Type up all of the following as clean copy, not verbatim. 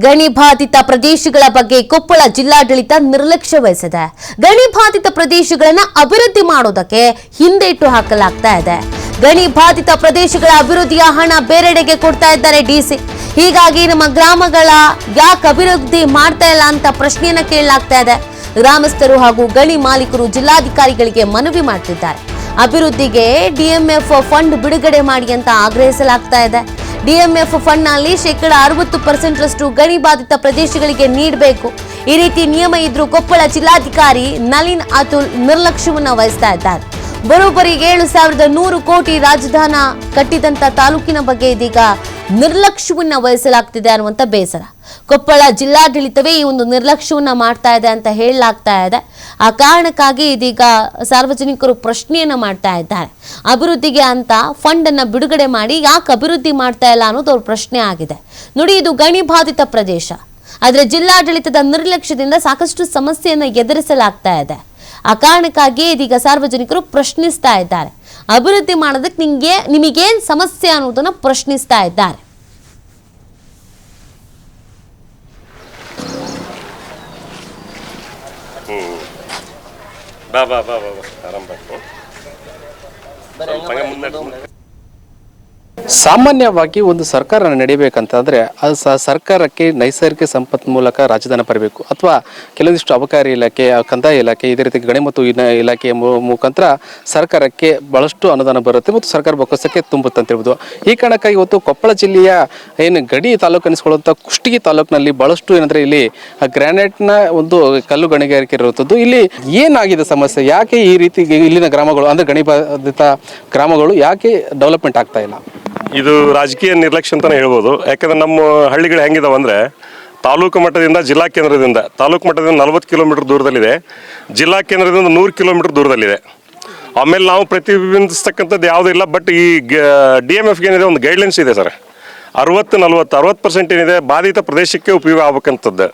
ಗಣಿ ಬಾಧಿತ ಪ್ರದೇಶಗಳ ಬಗ್ಗೆ ಕೊಪ್ಪಳ ಜಿಲ್ಲಾಡಳಿತ ನಿರ್ಲಕ್ಷ್ಯ ವಹಿಸಿದೆ. ಗಣಿ ಬಾಧಿತ ಪ್ರದೇಶಗಳನ್ನು ಅಭಿವೃದ್ಧಿ ಮಾಡೋದಕ್ಕೆ ಹಿಂದೇಟು ಹಾಕಲಾಗ್ತಾ ಇದೆ. ಗಣಿ ಬಾಧಿತ ಪ್ರದೇಶಗಳ ಅಭಿವೃದ್ಧಿಯ ಹಣ ಬೇರೆಡೆಗೆ ಕೊಡ್ತಾ ಇದ್ದಾರೆ ಡಿಸಿ. ಹೀಗಾಗಿ ನಮ್ಮ ಗ್ರಾಮಗಳ ಯಾಕೆ ಅಭಿವೃದ್ಧಿ ಮಾಡ್ತಾ ಇಲ್ಲ ಅಂತ ಪ್ರಶ್ನೆಯನ್ನ ಕೇಳಲಾಗ್ತಾ ಇದೆ. ಗ್ರಾಮಸ್ಥರು ಹಾಗೂ ಗಣಿ ಮಾಲೀಕರು ಜಿಲ್ಲಾಧಿಕಾರಿಗಳಿಗೆ ಮನವಿ ಮಾಡ್ತಿದ್ದಾರೆ. ಅಭಿವೃದ್ಧಿಗೆ ಡಿಎಂಎಫ್ ಫಂಡ್ ಬಿಡುಗಡೆ ಮಾಡಿ ಅಂತ ಆಗ್ರಹಿಸಲಾಗ್ತಾ ಇದೆ. ಡಿಎಂಎಫ್ ಫಂಡ್ ನಲ್ಲಿ 60% ಗಣಿ ಬಾಧಿತ ಪ್ರದೇಶಗಳಿಗೆ ನೀಡಬೇಕು. ಈ ರೀತಿ ನಿಯಮ ಇದ್ರೂ ಕೊಪ್ಪಳ ಜಿಲ್ಲಾಧಿಕಾರಿ ನಳಿನ್ ಅತುಲ್ ನಿರ್ಲಕ್ಷ್ಯವನ್ನ ವಹಿಸ್ತಾ ಇದ್ದಾರೆ. ಬರೋಬ್ಬರಿ 7,100 ಕೋಟಿ ರಾಜಧಾನ ಕಟ್ಟಿದಂತ ತಾಲೂಕಿನ ಬಗ್ಗೆ ಇದೀಗ ನಿರ್ಲಕ್ಷ್ಯವನ್ನ ವಹಿಸಲಾಗ್ತಿದೆ ಅನ್ನುವಂತ ಬೇಸರ. ಕೊಪ್ಪಳ ಜಿಲ್ಲಾಡಳಿತವೇ ಈ ಒಂದು ನಿರ್ಲಕ್ಷ್ಯವನ್ನ ಮಾಡ್ತಾ ಇದೆ ಅಂತ ಹೇಳಲಾಗ್ತಾ ಇದೆ. ಆ ಕಾರಣಕ್ಕಾಗಿ ಇದೀಗ ಸಾರ್ವಜನಿಕರು ಪ್ರಶ್ನೆಯನ್ನ ಮಾಡ್ತಾ ಇದ್ದಾರೆ. ಅಭಿವೃದ್ಧಿಗೆ ಅಂತ ಫಂಡ್ ಅನ್ನ ಬಿಡುಗಡೆ ಮಾಡಿ ಯಾಕೆ ಅಭಿವೃದ್ಧಿ ಮಾಡ್ತಾ ಇಲ್ಲ ಅನ್ನೋದು ಅವ್ರ ಪ್ರಶ್ನೆ ಆಗಿದೆ. ನೋಡಿ, ಇದು ಗಣಿ ಬಾಧಿತ ಪ್ರದೇಶ, ಆದ್ರೆ ಜಿಲ್ಲಾಡಳಿತದ ನಿರ್ಲಕ್ಷ್ಯದಿಂದ ಸಾಕಷ್ಟು ಸಮಸ್ಯೆಯನ್ನ ಎದುರಿಸಲಾಗ್ತಾ ಇದೆ. ಆ ಕಾರಣಕ್ಕಾಗಿ ಇದೀಗ ಸಾರ್ವಜನಿಕರು ಪ್ರಶ್ನಿಸ್ತಾ ಇದ್ದಾರೆ. ಅಭಿವೃದ್ಧಿ ಮಾಡೋದಕ್ಕೆ ನಿಮಗೇನ್ ಸಮಸ್ಯೆ ಅನ್ನೋದನ್ನ ಪ್ರಶ್ನಿಸ್ತಾ ಇದ್ದಾರೆ. ಸಾಮಾನ್ಯವಾಗಿ ಒಂದು ಸರ್ಕಾರ ನಡೀಬೇಕಂತಂದ್ರೆ ಅದು ಸರ್ಕಾರಕ್ಕೆ ನೈಸರ್ಗಿಕ ಸಂಪನ್ಮೂಲಕ ರಾಜಧಾನಿ ಬರಬೇಕು, ಅಥವಾ ಕೆಲವೊಂದಿಷ್ಟು ಅಬಕಾರಿ ಇಲಾಖೆ, ಕಂದಾಯ ಇಲಾಖೆ, ಇದೇ ರೀತಿ ಗಣಿ ಮತ್ತು ಇಲಾಖೆಯ ಮುಖಾಂತರ ಸರ್ಕಾರಕ್ಕೆ ಬಹಳಷ್ಟು ಅನುದಾನ ಬರುತ್ತೆ ಮತ್ತು ಸರ್ಕಾರ ಬೊಕ್ಕಸಕ್ಕೆ ತುಂಬುತ್ತೆ ಅಂತ ಹೇಳ್ಬೋದು. ಈ ಕಾರಣಕ್ಕಾಗಿ ಇವತ್ತು ಕೊಪ್ಪಳ ಜಿಲ್ಲೆಯ ಏನು ಗಡಿ ತಾಲೂಕು ಅನಿಸ್ಕೊಳ್ಳುವಂಥ ಕುಷ್ಟಗಿ ತಾಲೂಕಿನಲ್ಲಿ ಬಹಳಷ್ಟು ಏನಂದ್ರೆ ಇಲ್ಲಿ ಗ್ರಾನೈಟ್ನ ಒಂದು ಕಲ್ಲು ಗಣಿಗಾರಿಕೆ ಇರುವಂಥದ್ದು. ಇಲ್ಲಿ ಏನಾಗಿದೆ ಸಮಸ್ಯೆ, ಯಾಕೆ ಈ ರೀತಿ ಇಲ್ಲಿನ ಗ್ರಾಮಗಳು ಅಂದ್ರೆ ಗಣಿ ಬಾಧಿತ ಗ್ರಾಮಗಳು ಯಾಕೆ ಡೆವಲಪ್ಮೆಂಟ್ ಆಗ್ತಾ ಇಲ್ಲ? ಇದು ರಾಜಕೀಯ ನಿರ್ಲಕ್ಷ್ಯ ಅಂತಾನೆ ಹೇಳ್ಬೋದು. ಯಾಕಂದ್ರೆ ನಮ್ಮ ಹಳ್ಳಿಗಳು ಹೆಂಗಿದಾವೆ ಅಂದರೆ ತಾಲೂಕು ಮಟ್ಟದಿಂದ ಜಿಲ್ಲಾ ಕೇಂದ್ರದಿಂದ, ತಾಲೂಕು ಮಟ್ಟದಿಂದ 40 ಕಿಲೋಮೀಟರ್ ದೂರದಲ್ಲಿದೆ, ಜಿಲ್ಲಾ ಕೇಂದ್ರದಿಂದ 100 ಕಿಲೋಮೀಟರ್ ದೂರದಲ್ಲಿದೆ. ಆಮೇಲೆ ನಾವು ಪ್ರತಿಬಿಂಬಿಸ್ತಕ್ಕಂಥದ್ದು ಯಾವುದೂ ಇಲ್ಲ. ಬಟ್ ಈ DMFಗೆ ಏನಿದೆ ಒಂದು ಗೈಡ್ಲೈನ್ಸ್ ಇದೆ ಸರ್, 60% ಏನಿದೆ ಬಾಧಿತ ಪ್ರದೇಶಕ್ಕೆ ಉಪಯೋಗ ಆಗ್ಬೇಕಂತದ್ದು.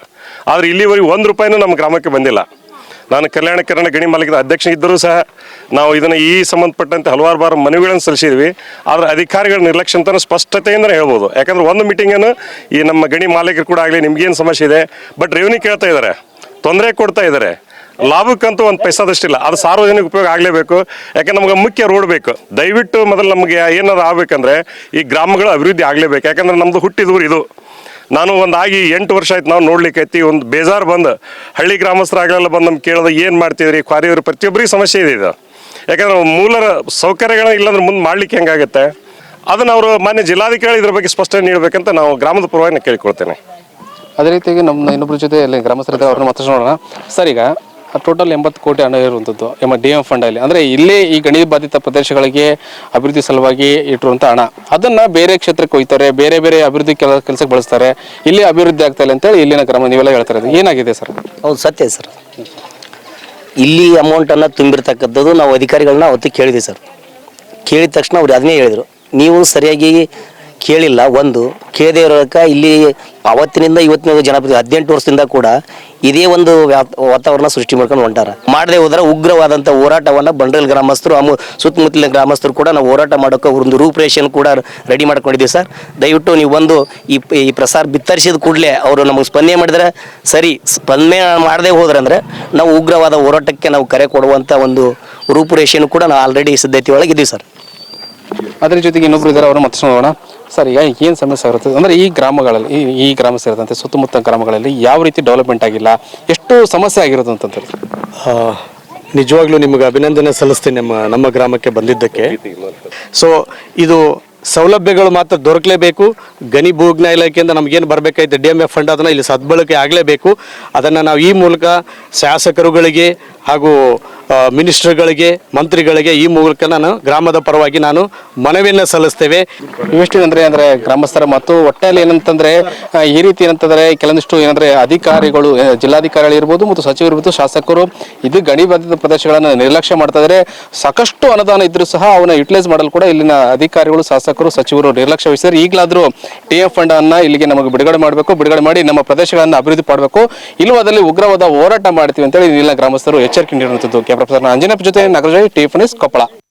ಆದರೆ ಇಲ್ಲಿವರೆಗೆ 1 ರೂಪಾಯಿನೂ ನಮ್ಮ ಗ್ರಾಮಕ್ಕೆ ಬಂದಿಲ್ಲ. ನಾನು ಕಲ್ಯಾಣ ಕರ್ನಾಟಕ ಗಣಿ ಮಾಲೀಕರ ಅಧ್ಯಕ್ಷ ಇದ್ದರೂ ಸಹ ನಾವು ಇದನ್ನು ಈ ಸಂಬಂಧಪಟ್ಟಂತೆ ಹಲವಾರು ಬಾರಿ ಮನವಿಗಳನ್ನು ಸಲ್ಲಿಸಿದ್ವಿ. ಆದರೆ ಅಧಿಕಾರಿಗಳ ನಿರ್ಲಕ್ಷ್ಯ ಅಂತಲೂ ಸ್ಪಷ್ಟತೆಯಿಂದ ಹೇಳ್ಬೋದು. ಯಾಕಂದ್ರೆ ಒಂದು ಮೀಟಿಂಗನ್ನು ಈ ನಮ್ಮ ಗಣಿ ಮಾಲೀಕರು ಕೂಡ ಆಗಲಿ ನಿಮ್ಗೇನು ಸಮಸ್ಯೆ ಇದೆ, ಬಟ್ ರೆವಿನ್ಯೂ ಕೇಳ್ತಾ ಇದ್ದಾರೆ, ತೊಂದರೆ ಕೊಡ್ತಾ ಇದ್ದಾರೆ. ಲಾಭಕ್ಕಂತೂ ಒಂದು ಪೈಸಾದಷ್ಟಿಲ್ಲ. ಅದು ಸಾರ್ವಜನಿಕ ಉಪಯೋಗ ಆಗಲೇಬೇಕು. ಯಾಕಂದ್ರೆ ನಮಗೆ ಮುಖ್ಯ ರೋಡ್ ಬೇಕು. ದಯವಿಟ್ಟು ಮೊದಲು ನಮಗೆ ಏನಾದ್ರು ಆಗಬೇಕಂದ್ರೆ ಈ ಗ್ರಾಮಗಳು ಅಭಿವೃದ್ಧಿ ಆಗಲೇಬೇಕು. ಯಾಕಂದ್ರೆ ನಮ್ಮದು ಹುಟ್ಟಿದೂರು ಇದು. ನಾನು ಆಗಿ 8 ವರ್ಷ ಆಯ್ತು ನಾವು ನೋಡ್ಲಿಕ್ಕೈತಿ. ಒಂದು ಬೇಜಾರು ಬಂದು ಹಳ್ಳಿ ಗ್ರಾಮಸ್ಥರಾಗಲೆಲ್ಲ ಬಂದು ನಮ್ಗೆ ಕೇಳಿದ ಏನು ಮಾಡ್ತಿದ್ರಿ ಕ್ವಾರಿಯವರು, ಪ್ರತಿಯೊಬ್ಬರಿಗೆ ಸಮಸ್ಯೆ ಇದೆ ಇದು. ಯಾಕಂದ್ರೆ ಮೂಲ ಸೌಕರ್ಯಗಳು ಇಲ್ಲಾಂದ್ರೆ ಮುಂದೆ ಮಾಡ್ಲಿಕ್ಕೆ ಹೆಂಗಾಗುತ್ತೆ, ಅದನ್ನು ಅವರು ಮಾನ್ಯ ಜಿಲ್ಲಾಧಿಕಾರಿ ಇದ್ರ ಬಗ್ಗೆ ಸ್ಪಷ್ಟನೆ ನೀಡಬೇಕಂತ ನಾವು ಗ್ರಾಮದ ಪರವಾಗಿ ನಾನು ಕೇಳಿಕೊಳ್ತೇನೆ. ಅದೇ ರೀತಿಯಾಗಿ ನಮ್ಮ ಇನ್ನೊಬ್ಬರ ಜೊತೆ ಅಲ್ಲಿ ಗ್ರಾಮಸ್ಥರ ಅವ್ರನ್ನ ಮಾತಾಡೋಣ. ಸರ್, ಈಗ ಟೋಟಲ್ 80 ಕೋಟಿ ಹಣ ಇರುವಂಥದ್ದು DMF ಫಂಡ್ ಅಲ್ಲಿ, ಅಂದ್ರೆ ಇಲ್ಲೇ ಈ ಗಣಿ ಬಾಧಿತ ಪ್ರದೇಶಗಳಿಗೆ ಅಭಿವೃದ್ಧಿ ಸಲುವಾಗಿ ಇಟ್ಟಿರುವಂಥ ಹಣ, ಅದನ್ನ ಬೇರೆ ಕ್ಷೇತ್ರಕ್ಕೆ ಹೋಗ್ತಾರೆ, ಬೇರೆ ಬೇರೆ ಅಭಿವೃದ್ಧಿ ಕೆಲಸಕ್ಕೆ ಬಳಸ್ತಾರೆ. ಇಲ್ಲಿ ಅಭಿವೃದ್ಧಿ ಆಗ್ತಾ ಇಲ್ಲ ಅಂತೇಳಿ ಇಲ್ಲಿನ ಗ್ರಾಮ ನೀವೆಲ್ಲ ಹೇಳ್ತಾರೆ. ಏನಾಗಿದೆ ಸರ್? ಹೌದು, ಸತ್ಯ ಸರ್. ಇಲ್ಲಿ ಅಮೌಂಟನ್ನು ತುಂಬಿರ್ತಕ್ಕಂಥದ್ದು ನಾವು ಅಧಿಕಾರಿಗಳನ್ನ ಅವತ್ತು ಕೇಳಿದ್ವಿ ಸರ್. ಕೇಳಿದ ತಕ್ಷಣ ಅವ್ರು ಅದನ್ನೇ ಹೇಳಿದರು, ನೀವು ಸರಿಯಾಗಿ ಕೇಳಿಲ್ಲ. ಒಂದು ಕೇಳದೇ ಇರೋದಕ್ಕೆ ಇಲ್ಲಿ ಅವತ್ತಿನಿಂದ ಇವತ್ತಿನ ಜನಪ್ರತಿ 18 ವರ್ಷದಿಂದ ಕೂಡ ಇದೇ ಒಂದು ವಾತಾವರಣ ಸೃಷ್ಟಿ ಮಾಡ್ಕೊಂಡು ಹೊಂಟಾರ. ಮಾಡದೆ ಹೋದ್ರೆ ಉಗ್ರವಾದಂಥ ಹೋರಾಟವನ್ನು ಬಂಡಲ್ ಗ್ರಾಮಸ್ಥರು ಸುತ್ತಮುತ್ತಲಿನ ಗ್ರಾಮಸ್ಥರು ಕೂಡ ನಾವು ಹೋರಾಟ ಮಾಡೋಕೆ ಒಂದು ರೂಪರೇಷನ್ ಕೂಡ ರೆಡಿ ಮಾಡ್ಕೊಂಡಿದ್ದೀವಿ ಸರ್. ದಯವಿಟ್ಟು ನೀವು ಬಂದು ಈ ಪ್ರಸಾರ ಬಿತ್ತರಿಸಿದ ಕೂಡಲೇ ಅವರು ನಮಗೆ ಸ್ಪಂದನೆ ಮಾಡಿದ್ರೆ ಸರಿ, ಸ್ಪಂದನೆ ಮಾಡದೆ ಹೋದ್ರೆ ಅಂದರೆ ನಾವು ಉಗ್ರವಾದ ಹೋರಾಟಕ್ಕೆ ನಾವು ಕರೆ ಕೊಡುವಂಥ ಒಂದು ರೂಪರೇಷನ್ ಕೂಡ ನಾವು ಆಲ್ರೆಡಿ ಸಿದ್ಧತೆ ಒಳಗಿದ್ದೀವಿ ಸರ್. ಅದ್ರ ಜೊತೆಗೆ ಇನ್ನೊಬ್ರು ಇದ್ದಾರೆ, ಅವರು ಮತ್ತೆ ನೋಡೋಣ. ಸರ್, ಈಗ ಏನು ಸಮಸ್ಯೆ ಆಗುತ್ತೆ ಅಂದರೆ ಈ ಗ್ರಾಮಗಳಲ್ಲಿ, ಈ ಗ್ರಾಮ ಸೇರಿದಂತೆ ಸುತ್ತಮುತ್ತ ಗ್ರಾಮಗಳಲ್ಲಿ ಯಾವ ರೀತಿ ಡೆವಲಪ್ಮೆಂಟ್ ಆಗಿಲ್ಲ, ಎಷ್ಟು ಸಮಸ್ಯೆ ಆಗಿರೋದು ಅಂತಂತಾರೆ? ನಿಜವಾಗ್ಲೂ ನಿಮಗೆ ಅಭಿನಂದನೆ ಸಲ್ಲಿಸ್ತೀನಿ ನಮ್ಮ ಗ್ರಾಮಕ್ಕೆ ಬಂದಿದ್ದಕ್ಕೆ. ಸೊ ಇದು ಸೌಲಭ್ಯಗಳು ಮಾತ್ರ ದೊರಕಲೇಬೇಕು. ಗಣಿ ಭೂಜ್ಞ ಇಲಾಖೆಯಿಂದ ನಮಗೇನು ಬರಬೇಕಾಯ್ತು DMF ಫಂಡ್, ಅದನ್ನು ಇಲ್ಲಿ ಸದ್ಬಳಕೆ ಆಗಲೇಬೇಕು. ಅದನ್ನು ನಾವು ಈ ಮೂಲಕ ಶಾಸಕರುಗಳಿಗೆ ಹಾಗೂ ಮಿನಿಸ್ಟರ್ಗಳಿಗೆ, ಮಂತ್ರಿಗಳಿಗೆ ಈ ಮೂಲಕ ನಾನು ಗ್ರಾಮದ ಪರವಾಗಿ ನಾನು ಮನವಿಯನ್ನು ಸಲ್ಲಿಸ್ತೇವೆ. ಇವೆಷ್ಟು ಅಂದರೆ ಗ್ರಾಮಸ್ಥರ ಮತ್ತು ಒಟ್ಟಲ್ಲಿ ಏನಂತಂದ್ರೆ ಈ ರೀತಿ ಏನಂತಂದ್ರೆ ಕೆಲವೊಂದಿಷ್ಟು ಏನಂದ್ರೆ ಅಧಿಕಾರಿಗಳು, ಜಿಲ್ಲಾಧಿಕಾರಿಗಳು ಇರ್ಬೋದು ಮತ್ತು ಸಚಿವರು ಇರ್ಬೋದು, ಶಾಸಕರು ಇದು ಗಣಿ ಬಾಧಿತ ಪ್ರದೇಶಗಳನ್ನು ನಿರ್ಲಕ್ಷ್ಯ ಮಾಡ್ತಾ ಇದ್ದಾರೆ. ಸಾಕಷ್ಟು ಅನುದಾನ ಇದ್ರೂ ಸಹ ಅವನ್ನ ಯುಟಿಲೈಸ್ ಮಾಡಲು ಕೂಡ ಇಲ್ಲಿನ ಅಧಿಕಾರಿಗಳು, ಶಾಸಕರು, ಸಚಿವರು ನಿರ್ಲಕ್ಷ್ಯ ವಹಿಸಿದ್ದಾರೆ. ಈಗಲಾದರೂ DMF ಫಂಡ್ ಅನ್ನ ಇಲ್ಲಿಗೆ ನಮಗೆ ಬಿಡುಗಡೆ ಮಾಡಬೇಕು, ಬಿಡುಗಡೆ ಮಾಡಿ ನಮ್ಮ ಪ್ರದೇಶಗಳನ್ನು ಅಭಿವೃದ್ಧಿ ಮಾಡಬೇಕು. ಇಲ್ಲವಾದಲ್ಲಿ ಉಗ್ರವಾದ ಹೋರಾಟ ಮಾಡ್ತೀವಿ ಅಂತೇಳಿ ಇಲ್ಲಿನ ಗ್ರಾಮಸ್ಥರು ಎಚ್ಚರಿಕೆ ನೀಡುವಂಥದ್ದು. ಕ್ಯಾಮರಾ ಪರ್ಸನ್ ಅಂಜನಪ್ಪ ಜೊತೆ ನಾಗರಾಜ್, TF ನ್ಯೂಸ್, ಕೊಪ್ಪಳ.